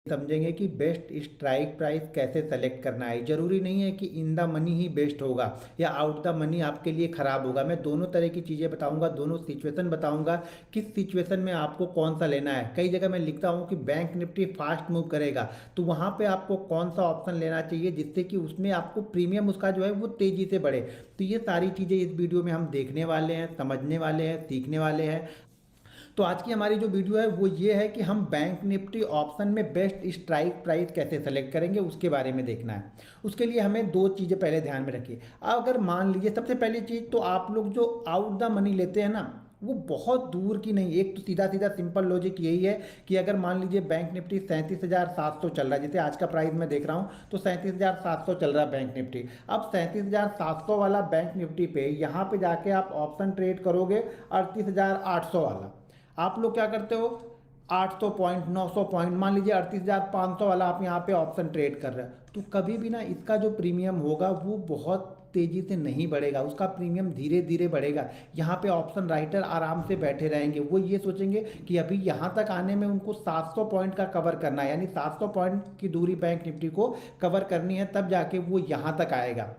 समझेंगे कि best strike price कैसे सेलेक्ट करना है। जरूरी नहीं है कि in the money he best होगा या आउट द मनी आपके लिए खराब होगा। मैं दोनों तरह की चीज़ें बताऊंगा, दोनों सिचुएशन बताऊंगा, किस सिचुएशन में आपको कौन सा लेना है। कई जगह मैं लिखता हूं कि बैंक निफ्टी फास्ट मूव करेगा, तो वहां पे आपको कौन सा ऑप्शन लेना चाहिए जिससे कि उसमें आपको प्रीमियम उसका जो है वो तेजी से बढ़े। तो ये सारी चीज़ें इस वीडियो में हम देखने वाले हैं, समझने वाले हैं, सीखने वाले हैं। तो आज की हमारी जो वीडियो है वो ये है कि हम बैंक निफ्टी ऑप्शन में बेस्ट स्ट्राइक प्राइस कैसे सेलेक्ट करेंगे, उसके बारे में देखना है। उसके लिए हमें दो चीज़ें पहले ध्यान में रखिए। अगर मान लीजिए सबसे पहली चीज़ तो आप लोग जो आउट द मनी लेते हैं ना, वो बहुत दूर की नहीं। एक तो सीधा सीधा सिंपल लॉजिक यही है कि अगर मान लीजिए बैंक निफ्टी 37,700 चल रहा है, जैसे आज का प्राइस मैं देख रहा हूँ तो 37,700 चल रहा है बैंक निफ्टी। अब 37,700 वाला बैंक निफ्टी पे यहाँ पे जाके आप ऑप्शन ट्रेड करोगे 38,800 वाला। आप लोग क्या करते हो, 800 पॉइंट 900 पॉइंट, मान लीजिए 38,500 वाला आप यहाँ पे ऑप्शन ट्रेड कर रहे हैं, तो कभी भी ना इसका जो प्रीमियम होगा वो बहुत तेजी से नहीं बढ़ेगा, उसका प्रीमियम धीरे धीरे बढ़ेगा। यहाँ पे ऑप्शन राइटर आराम से बैठे रहेंगे, वो ये सोचेंगे कि अभी यहाँ तक आने में उनको 700 पॉइंट का कवर करना है, यानी 700 पॉइंट की दूरी बैंक निफ्टी को कवर करनी है, तब जाके वो यहाँ तक आएगा।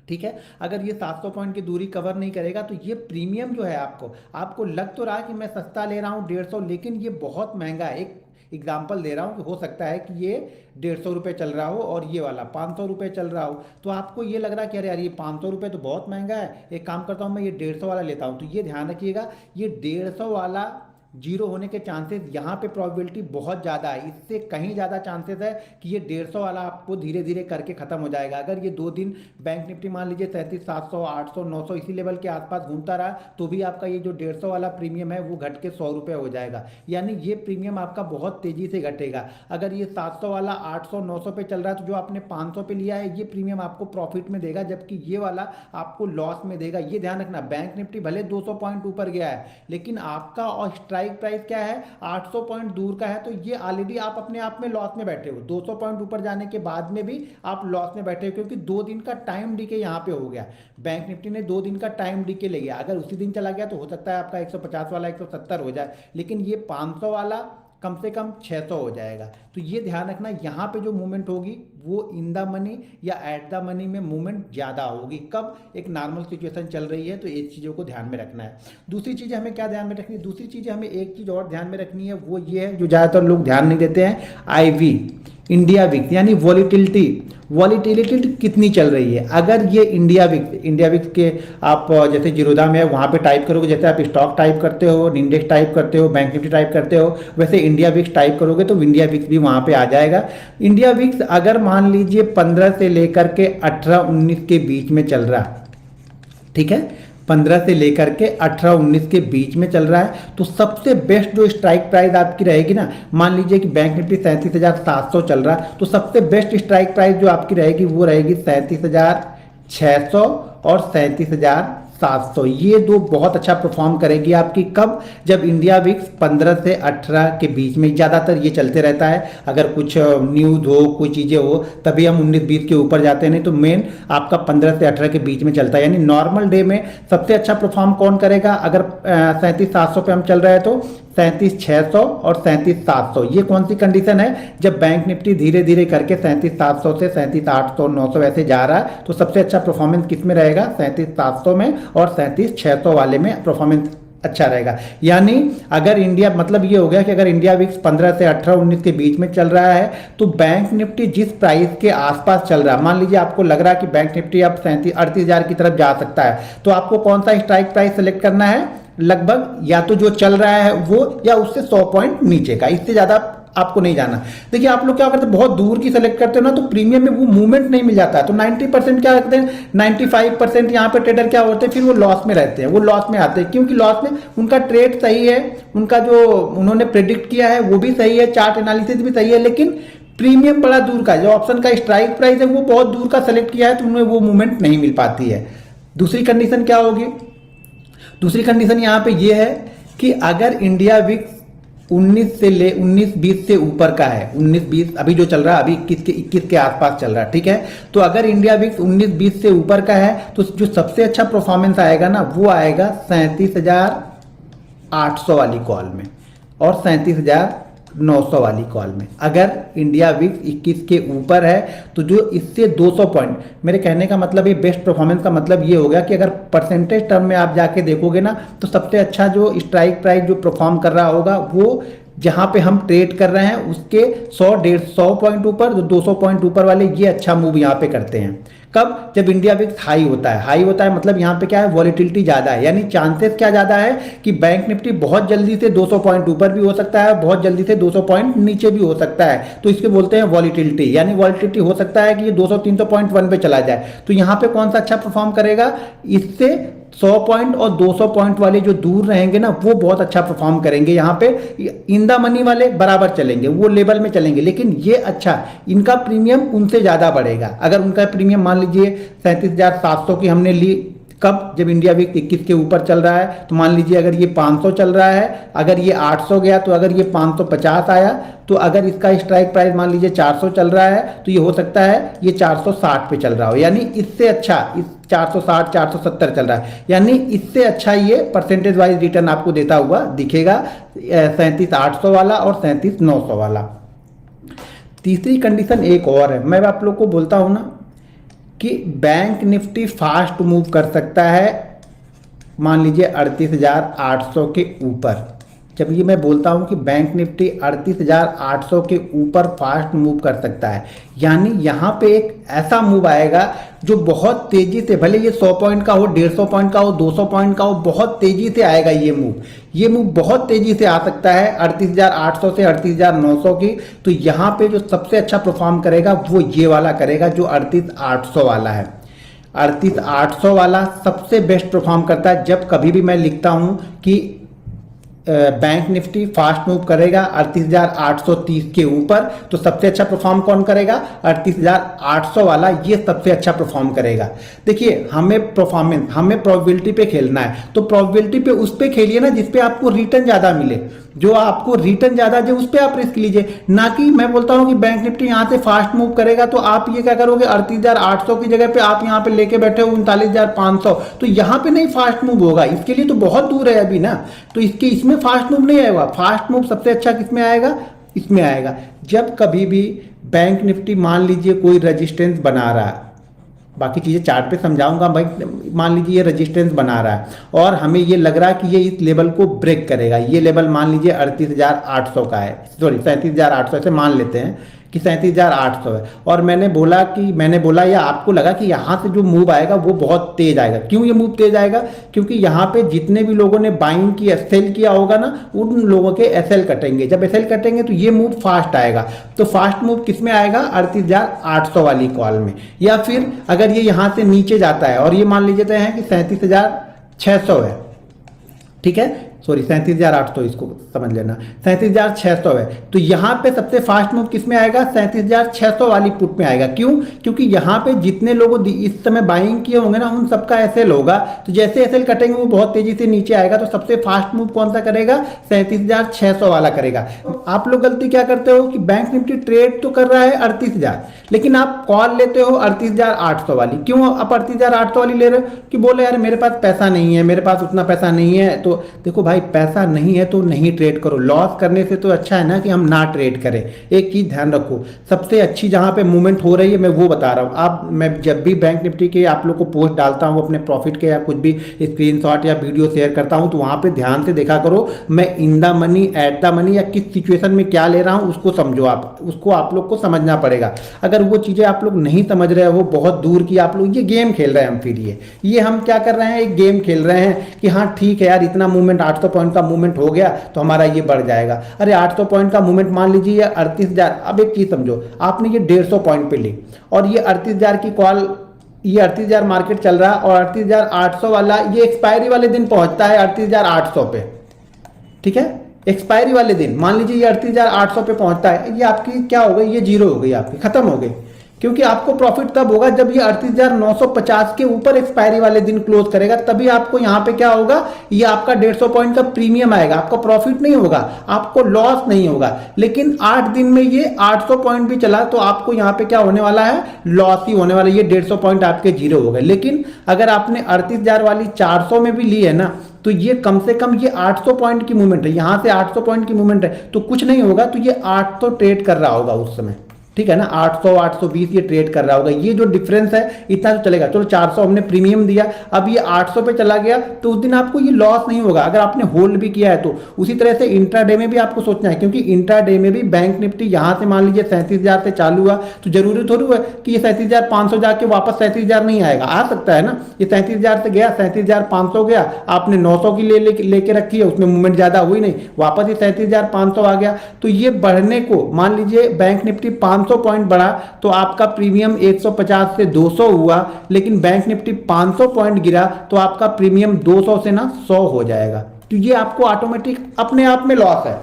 ठीक है, अगर ये 700 पॉइंट की दूरी कवर नहीं करेगा तो ये प्रीमियम जो है आपको आपको लग तो रहा है कि मैं सस्ता ले रहा हूँ 150, लेकिन ये बहुत महंगा है। एक एग्जाम्पल दे रहा हूँ कि हो सकता है कि ये 150 रुपये चल रहा हो और ये वाला 500 रुपये चल रहा हो, तो आपको ये लग रहा है कि अरे यार ये 500 रुपये तो बहुत महंगा है, एक काम करता हूँ मैं ये 150 वाला लेता हूँ। तो ये ध्यान रखिएगा, ये 150 वाला जीरो होने के चांसेस यहाँ पे प्रोबेबिलिटी बहुत ज़्यादा है, इससे कहीं ज़्यादा चांसेस है कि ये 150 वाला आपको धीरे धीरे करके ख़त्म हो जाएगा। अगर ये 2 दिन बैंक निफ्टी मान लीजिए 37,700 800 900 इसी लेवल के आसपास घूमता रहा तो भी आपका ये जो 150 वाला प्रीमियम है वो घट के 100 रुपये हो जाएगा, यानी ये प्रीमियम आपका बहुत तेज़ी से घटेगा। अगर ये 700 वाला 800 900 पे चल रहा है तो जो आपने 500 पे लिया है ये प्रीमियम आपको प्रॉफिट में देगा, जबकि ये वाला आपको लॉस में देगा। ये ध्यान रखना, बैंक निफ्टी भले 200 पॉइंट ऊपर गया है लेकिन आपका और स्ट्राइक प्राइस क्या है 800 पॉइंट दूर का है, तो ये ऑलरेडी आप अपने आप में लॉस में बैठे हो। 200 पॉइंट ऊपर जाने के बाद में भी आप लॉस में बैठे हो, क्योंकि 2 दिन का टाइम डीके यहाँ पे हो गया। बैंक निफ्टी ने 2 दिन का टाइम डीके ले गया, अगर उसी दिन चला गया तो हो सकता है आपका 150 वाला 170 हो जाए, लेकिन ये 500 वाला कम से कम 600 हो जाएगा। तो ये ध्यान रखना, यहाँ पे जो मूवमेंट होगी वो इन द मनी या एट द मनी में मूवमेंट ज़्यादा होगी। कब, एक नॉर्मल सिचुएशन चल रही है, तो ये चीज़ों को ध्यान में रखना है। दूसरी चीज़ हमें क्या ध्यान में रखनी है, दूसरी चीज़ हमें एक चीज़ और ध्यान में रखनी है, वो ये है जो ज़्यादातर लोग ध्यान नहीं देते हैं, IV इंडिया विक्स, यानी वॉलीटिलिटी कितनी चल रही है। अगर ये इंडिया विक्स के आप जैसे जीरोधा में है वहाँ पे टाइप करोगे, जैसे आप स्टॉक टाइप करते हो, इंडेक्स टाइप करते हो, बैंक निफ्टी टाइप करते हो, वैसे इंडिया विक्स टाइप करोगे तो इंडिया विक्स भी वहाँ पे आ जाएगा। इंडिया विक्स अगर मान लीजिए 15 से लेकर के 18-19 के बीच में चल रहा है, ठीक है, 15 से लेकर के 18-19 के बीच में चल रहा है, तो सबसे बेस्ट जो स्ट्राइक प्राइस आपकी रहेगी ना, मान लीजिए कि बैंक निफ्टी 37,700 चल रहा है, तो सबसे बेस्ट स्ट्राइक प्राइस जो आपकी रहेगी वो रहेगी 37,600 और 37,700। ये दो बहुत अच्छा परफॉर्म करेगी आपकी। कब, जब इंडिया विक्स 15 से 18 के बीच में, ज़्यादातर ये चलते रहता है, अगर कुछ न्यूज़ हो, कोई चीज़ें हो तभी हम 19-20 के ऊपर जाते हैं, नहीं तो मेन आपका 15 से 18 के बीच में चलता है। यानी नॉर्मल डे में सबसे अच्छा परफॉर्म कौन करेगा, अगर 37,700 पे हम चल रहे हैं तो 37,600 और 37,700। ये कौन सी कंडीशन है, जब बैंक निफ्टी धीरे धीरे करके 37,700 से 37,800 900 ऐसे जा रहा है, तो सबसे अच्छा परफॉर्मेंस किस में रहेगा, 37,700 में और 37,600 वाले में परफॉर्मेंस अच्छा रहेगा। यानी अगर इंडिया, मतलब ये हो गया कि अगर इंडिया विक्स 15 से 18-19 के बीच में चल रहा है तो बैंक निफ्टी जिस प्राइस के आसपास चल रहा है, मान लीजिए आपको लग रहा है कि बैंक निफ्टी अब 38,000 की तरफ जा सकता है, तो आपको कौन सा स्ट्राइक प्राइस सेलेक्ट करना है, लगभग या तो जो चल रहा है वो या उससे 100 पॉइंट नीचे का, इससे ज़्यादा आपको नहीं जाना। देखिए आप लोग क्या करते हैं, बहुत दूर की सेलेक्ट करते हो ना तो प्रीमियम में वो मूवमेंट नहीं मिल जाता है, तो 90% क्या रखते हैं, 95% यहाँ पे ट्रेडर क्या होते हैं, फिर वो लॉस में रहते हैं, वो लॉस में आते हैं, क्योंकि लॉस में उनका ट्रेड सही है, उनका जो उन्होंने प्रेडिक्ट किया है वो भी सही है, चार्ट एनालिसिस भी सही है, लेकिन प्रीमियम बड़ा दूर का, जो ऑप्शन का स्ट्राइक प्राइस है वो बहुत दूर का सेलेक्ट किया है, तो उन्हें वो मूवमेंट नहीं मिल पाती है। दूसरी कंडीशन क्या होगी, दूसरी कंडीशन यहाँ पे ये है कि अगर इंडिया विक्स 19-20 से ऊपर का है, 19-20 अभी जो चल रहा है, अभी 21 के आसपास चल रहा है, ठीक है, तो अगर इंडिया विक्स 19-20 से ऊपर का है तो जो सबसे अच्छा परफॉर्मेंस आएगा ना वो आएगा 37,800 वाली कॉल में और 37,000 900 वाली कॉल में। अगर इंडिया विक्स 21 के ऊपर है तो जो इससे 200 पॉइंट, मेरे कहने का मतलब ये बेस्ट परफॉर्मेंस का मतलब ये हो गया कि अगर परसेंटेज टर्म में आप जाके देखोगे ना तो सबसे अच्छा जो स्ट्राइक प्राइस जो परफॉर्म कर रहा होगा वो जहां पे हम ट्रेड कर रहे हैं उसके 100-150 पॉइंट ऊपर, जो 200 पॉइंट ऊपर वाले ये अच्छा मूव यहाँ पे करते हैं। कब? जब इंडिया विक्स हाई होता है। हाई होता है मतलब यहाँ पे क्या है, वॉलेटिलिटी ज़्यादा है, यानी चांसेस क्या ज़्यादा है कि बैंक निफ्टी बहुत जल्दी से 200 पॉइंट ऊपर भी हो सकता है, बहुत जल्दी से 200 पॉइंट नीचे भी हो सकता है। तो इसके बोलते हैं वॉलेटिलिटी, यानी वॉलेटिलिटी हो सकता है कि ये 200-300 पॉइंट वन पे चला जाए। तो यहाँ पे कौन सा अच्छा परफॉर्म करेगा? इससे 100 पॉइंट और 200 पॉइंट वाले जो दूर रहेंगे ना वो बहुत अच्छा परफॉर्म करेंगे। यहाँ पे इन द मनी वाले बराबर चलेंगे, वो लेवल में चलेंगे, लेकिन ये अच्छा इनका प्रीमियम उनसे ज़्यादा बढ़ेगा। अगर उनका प्रीमियम मान लीजिए 37,700 की हमने ली, कब? जब इंडिया विक्स 21 के ऊपर चल रहा है, तो मान लीजिए अगर ये 500 चल रहा है, अगर ये 800 गया तो अगर ये 550 आया, तो अगर इसका स्ट्राइक प्राइस मान लीजिए 400 चल रहा है तो ये हो सकता है ये 460 पे चल रहा हो, यानी इससे अच्छा इस 460 470 चल रहा है, यानी इससे अच्छा ये परसेंटेज वाइज रिटर्न आपको देता हुआ दिखेगा 37,800 वाला और 37,900 वाला। तीसरी कंडीशन एक और है, मैं आप लोग को बोलता हूं ना कि बैंक निफ्टी फास्ट मूव कर सकता है मान लीजिए 38,800 के ऊपर। जब ये मैं बोलता हूं कि बैंक निफ्टी 38,800 के ऊपर फास्ट मूव कर सकता है, यानी यहाँ पे एक ऐसा मूव आएगा जो बहुत तेजी से, भले ये 100 पॉइंट का हो, 150 पॉइंट का हो, 200 पॉइंट का हो, बहुत तेजी से आएगा ये मूव। ये मूव बहुत तेजी से आ सकता है 38,800 से 38,900 की। तो यहाँ पे जो सबसे अच्छा परफॉर्म करेगा वो ये वाला करेगा जो 38,800 वाला है। 38,800 वाला सबसे बेस्ट परफॉर्म करता है। जब कभी भी मैं लिखता हूँ कि बैंक निफ्टी फास्ट मूव करेगा 38,830 के ऊपर, तो सबसे अच्छा परफॉर्म कौन करेगा? 38,800 वाला, ये सबसे अच्छा परफॉर्म करेगा। देखिए हमें परफॉर्मेंस, हमें प्रोबेबिलिटी पे खेलना है, तो प्रोबेबिलिटी पे उस पे खेलिए ना जिसपे आपको रिटर्न ज्यादा मिले, जो आपको रिटर्न ज्यादा दे उस पे आप रिस्क लीजिए। ना कि मैं बोलता हूं कि बैंक निफ्टी यहां से फास्ट मूव करेगा तो आप ये क्या करोगे, 38,800 की जगह पे आप यहां पे लेके बैठे हो 39,500, तो यहां पे नहीं फास्ट मूव होगा, इसके लिए तो बहुत दूर है अभी ना, तो इसमें फास्ट मूव नहीं आएगा। फास्ट मूव सबसे अच्छा किसमें आएगा? इसमें आएगा जब कभी भी बैंक निफ्टी मान लीजिए कोई रेजिस्टेंस बना रहा है, बाकी चीज़ें चार्ट पे समझाऊंगा भाई, मान लीजिए ये रेजिस्टेंस बना रहा है और हमें ये लग रहा है कि ये इस लेवल को ब्रेक करेगा। ये लेवल मान लीजिए 38,800 का है, सॉरी 37,800 से मान लेते हैं कि 37,800 है, और मैंने बोला या आपको लगा कि यहाँ से जो मूव आएगा वो बहुत तेज आएगा। क्यों ये मूव तेज आएगा? क्योंकि यहाँ पे जितने भी लोगों ने बाइंग किया, सेल किया होगा ना, उन लोगों के एसएल कटेंगे। जब एसएल कटेंगे तो ये मूव फास्ट आएगा। तो फास्ट मूव किस में आएगा? 38,800 वाली कॉल में। या फिर अगर ये यहाँ से नीचे जाता है और ये मान लीजिए हैं कि 37,600 है, ठीक है, सॉरी 37,800, इसको समझ लेना, 37,600 है, तो यहाँ पे सबसे फास्ट मूव किस में आएगा? 37,600 वाली पुट में आएगा। क्यों? क्योंकि यहाँ पे जितने लोगों इस समय बाइंग किए होंगे ना उन सबका एसएल होगा, तो जैसे एसएल कटेंगे वो बहुत तेजी से नीचे आएगा। तो सबसे फास्ट मूव कौन सा करेगा? 37,600 वाला करेगा। आप लोग गलती क्या करते हो कि बैंक निफ्टी ट्रेड तो कर रहा है 38,000, लेकिन आप कॉल लेते हो 38,800 वाली। क्यों आप 38,800 वाली ले रहे हो? कि बोले यार मेरे पास पैसा नहीं है, मेरे पास उतना पैसा नहीं है। तो देखो भाई, पैसा नहीं है तो नहीं ट्रेड करो, लॉस करने से तो अच्छा है ना कि हम ना ट्रेड करें। एक चीज ध्यान रखो, सबसे अच्छी जहां पे मूवमेंट हो रही है मैं वो बता रहा हूं। आप, मैं जब भी बैंक निफ्टी के आप लोग को पोस्ट डालता हूं अपने प्रॉफिट के या कुछ भी स्क्रीनशॉट या वीडियो शेयर करता हूं, तो वहां पे ध्यान से देखा करो मैं in the money, at the money या किस सिचुएशन में क्या ले रहा हूं, उसको समझो। आप उसको आप लोग को समझना पड़ेगा। अगर वो चीजें आप लोग नहीं समझ रहे हो, बहुत दूर की आप लोग, ये गेम खेल रहे हैं हम, फिर ये हम क्या कर रहे हैं, एक गेम खेल रहे हैं कि हाँ ठीक है यार इतना मूवमेंट 800 पॉइंट का मूवमेंट हो गया तो हमारा ये बढ़ जाएगा। अरे 800 पॉइंट का मूवमेंट मान लीजिए 38,000। अब एक चीज समझो, आपने ये 150 पॉइंट पे ली और ये 38,000 की कॉल, ये 38,000 मार्केट चल रहा है और 38,800 वाला ये एक्सपायरी वाले दिन पहुंचता है 38,800 पे, ठीक है, एक्सपायरी वाले दिन मान लीजिए ये 38,800 पे पहुंचता है, ये आपकी क्या हो गई, ये जीरो हो गई, आपकी खत्म हो गई। क्योंकि आपको प्रॉफिट तब होगा जब ये 38,950 के ऊपर एक्सपायरी वाले दिन क्लोज करेगा, तभी आपको यहां पे क्या होगा, ये आपका 150 पॉइंट का प्रीमियम आएगा, आपका प्रॉफिट नहीं होगा, आपको लॉस नहीं होगा। लेकिन 8 दिन में ये 800 पॉइंट भी चला तो आपको यहां पे क्या होने वाला है, लॉस ही होने वाला है, ये 150 पॉइंट आपके जीरो हो गए। लेकिन अगर आपने 38,000 वाली 400 में भी ली है ना, तो ये कम से कम ये 800 पॉइंट की मूवमेंट है, यहां से 800 पॉइंट की मूवमेंट है, तो कुछ नहीं होगा, तो ये 800 ट्रेड कर रहा होगा उस समय, ठीक है ना, 800 820 ये ट्रेड कर रहा होगा। ये जो डिफरेंस है इतना तो चलेगा। चलो 400 हमने प्रीमियम दिया, अब ये 800 पे चला गया तो उस दिन आपको ये लॉस नहीं होगा अगर आपने होल्ड भी किया है तो। उसी तरह से इंट्राडे में भी आपको सोचना है, क्योंकि इंट्राडे में भी बैंक निफ्टी यहां से मान लीजिए 37,000 से चालू हुआ, तो जरूरी थोड़ी है कि ये 37,500 जाके वापस 37,000 नहीं आएगा, आ सकता है ना। ये 37,000 से गया, 37,500 गया, आपने 900 की लेके रखी है, उसमें मूवमेंट ज्यादा हुई नहीं, वापस ये 37,500 आ गया। तो ये बढ़ने को मान लीजिए बैंक निफ्टी 500 पॉइंट बढ़ा तो आपका प्रीमियम 150 से 200 हुआ, लेकिन बैंक निफ्टी 500 पॉइंट गिरा तो आपका प्रीमियम 200 से ना 100 हो जाएगा। तो ये आपको ऑटोमेटिक अपने आप में लॉस है।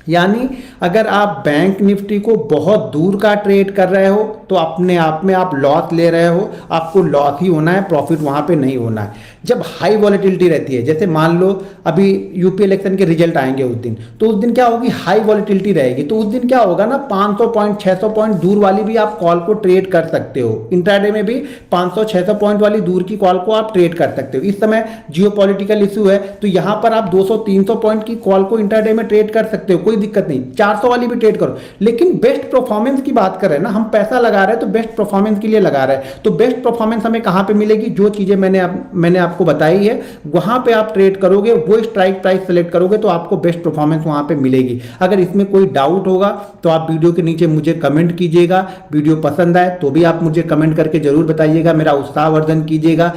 यानी अगर आप बैंक निफ्टी को बहुत दूर का ट्रेड कर रहे हो तो अपने आप में आप लॉस ले रहे हो, आपको लॉस ही होना है, प्रॉफिट वहां पे नहीं होना है। जब हाई वॉलेटिलिटी रहती है, जैसे मान लो अभी यूपी इलेक्शन के रिजल्ट आएंगे उस दिन, तो उस दिन क्या होगी, हाई वॉलेटिलिटी रहेगी, तो उस दिन क्या होगा ना, 500 पॉइंट 600 पॉइंट दूर वाली भी आप कॉल को ट्रेड कर सकते हो। इंट्राडे में भी 500 600 पॉइंट वाली दूर की कॉल को आप ट्रेड कर सकते हो। इस समय जियोपॉलिटिकल इशू है तो यहां पर आप 200 300 पॉइंट की कॉल को इंट्राडे में ट्रेड कर सकते हो, कोई दिक्कत नहीं, 400 वाली भी ट्रेड करो। लेकिन बेस्ट परफॉर्मेंस की बात कर रहे हैं ना, हम पैसा लगा रहे हैं तो बेस्ट परफॉर्मेंस के लिए लगा रहे हैं। तो बेस्ट परफॉर्मेंस हमें कहां पे मिलेगी, जो चीजें मैंने आपको बताई है वहां पे आप ट्रेड करोगे, वो स्ट्राइक प्राइस सेलेक्ट करोगे तो आपको बेस्ट परफॉर्मेंस वहां पे मिलेगी। अगर इसमें कोई डाउट होगा तो आप वीडियो के नीचे मुझे कमेंट कीजिएगा। वीडियो पसंद आए तो भी आप मुझे कमेंट करके जरूर बताइएगा, मेरा उत्साहवर्धन कीजिएगा।